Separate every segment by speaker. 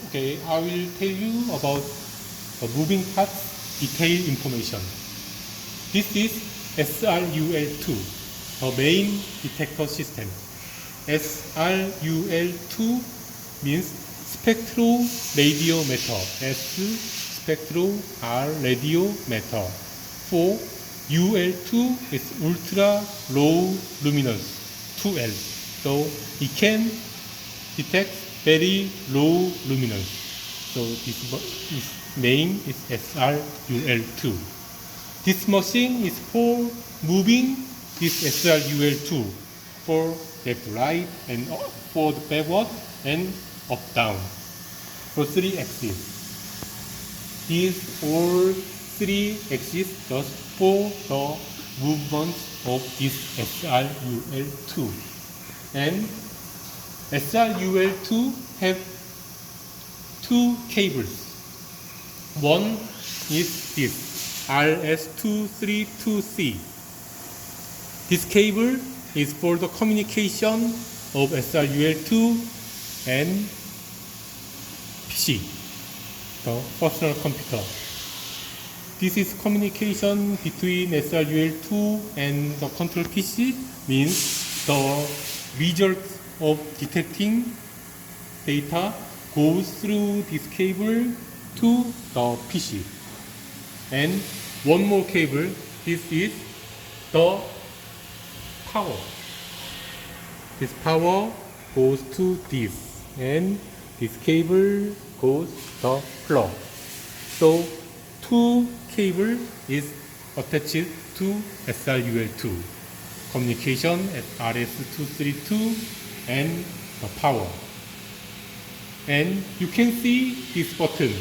Speaker 1: Okay, I will tell you about the moving parts detail information. This is SRUL2, the main detector system. SRUL2 means spectroradiometer. S spectro R radiometer. For UL2 is ultra low luminance 2L. So it can detect very low luminance. So this name is SRUL2. This machine is for moving this SRUL2 for left right and forward backward and up down for 3 axes. These all 3 axes just for the movement of this SRUL2. And SRUL2 have 2 cables. One is this RS232C. This cable is for the communication of SRUL2 and PC, the personal computer. This is communication between SRUL2 and the control PC, means the result of detecting data goes through this cable to the PC. And one more cable, this is the power. This power goes to this, and this cable goes to the plug. So 2 cable is attached to SRUL2. Communication at RS232 and the power. And you can see this button.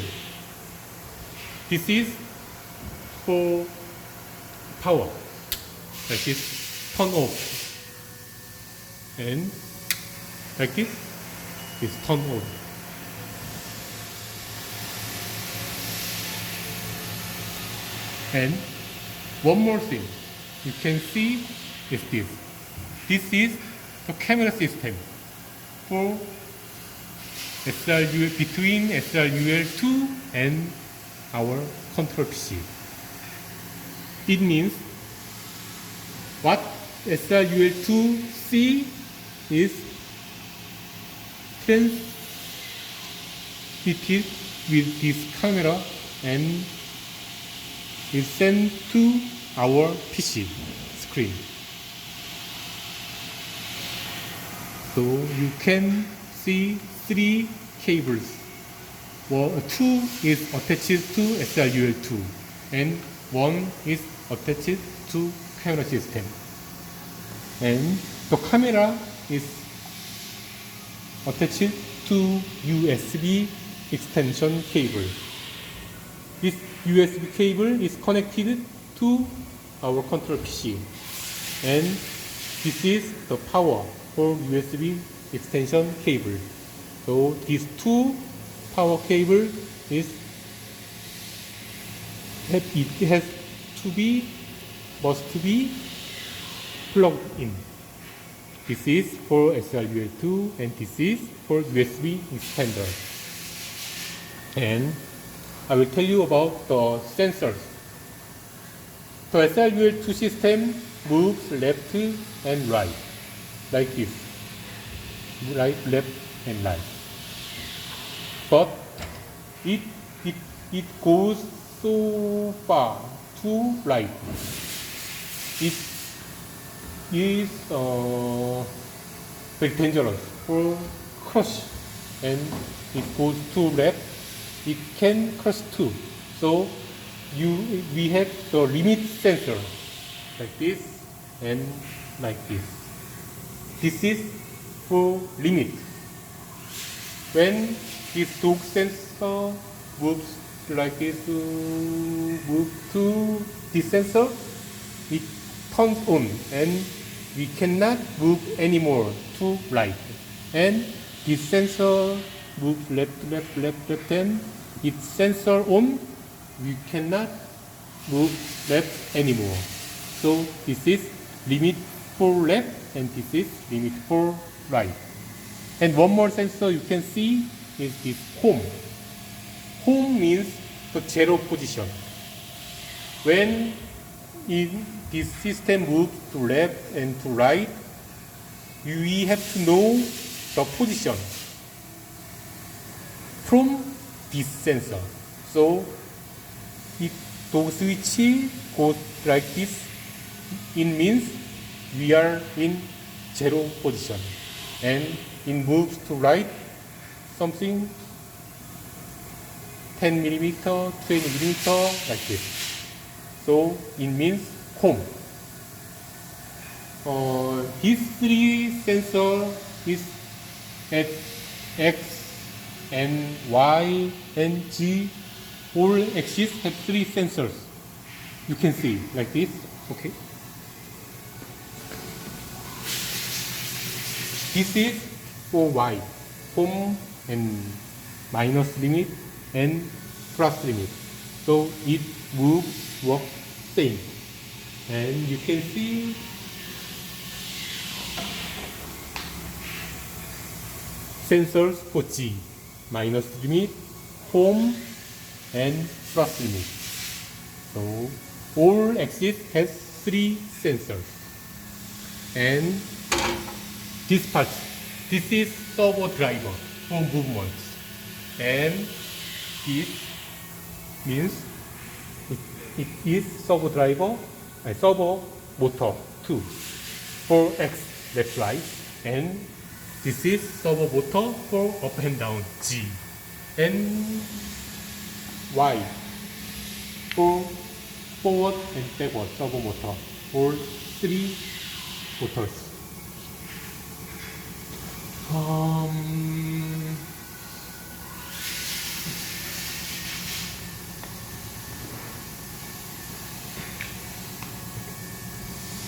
Speaker 1: This is for power. Like this, turn off. And like this, is turn on. And one more thing you can see is this. This is the camera system for between SRUL2 and our control PC. It means what SRUL2 see is transmitted with this camera and is sent to our PC screen. So you can see 3 cables. Well, 2 is attached to SRUL2 and 1 is attached to camera system. And the camera is attached to USB extension cable. This USB cable is connected to our control PC, and this is the power for USB extension cable. So these 2 power cable it has to be must be plugged in. This is for SRUL2 and this is for USB extender. And I will tell you about the sensors. The SRUL2 system moves left and right, like this. Right, left, and right. But it goes so far to right. It is very dangerous for crush, and it goes to left. It can crush too. So we have the limit sensor like this and like this. This is for limit. When this dog sensor moves like this, move to this sensor, it turns on and we cannot move anymore to right. And this sensor moves left, and it's sensor on, we cannot move left anymore. So this is limit for left and this is limit for right. And one more sensor you can see, is this home. Home means the zero position. When this system moves to left and to right, we have to know the position from this sensor. So if the switch goes like this, it means we are in zero position. And it moves to right, something 10 millimeter, 20 millimeter, like this. So it means home. These three sensors is at X and Y and Z. All axes have three sensors. You can see like this. Okay. This is for Y, home and minus limit and plus limit. So it moves, works same. And you can see sensors for G, minus limit, home, and plus limit. So all axis has three sensors. And this part, this is servo driver for movement. And this means it is servo driver, servo motor 2 for X, left, right. And this is servo motor for up and down, G. And Y for forward and backward servo motor, all three motors.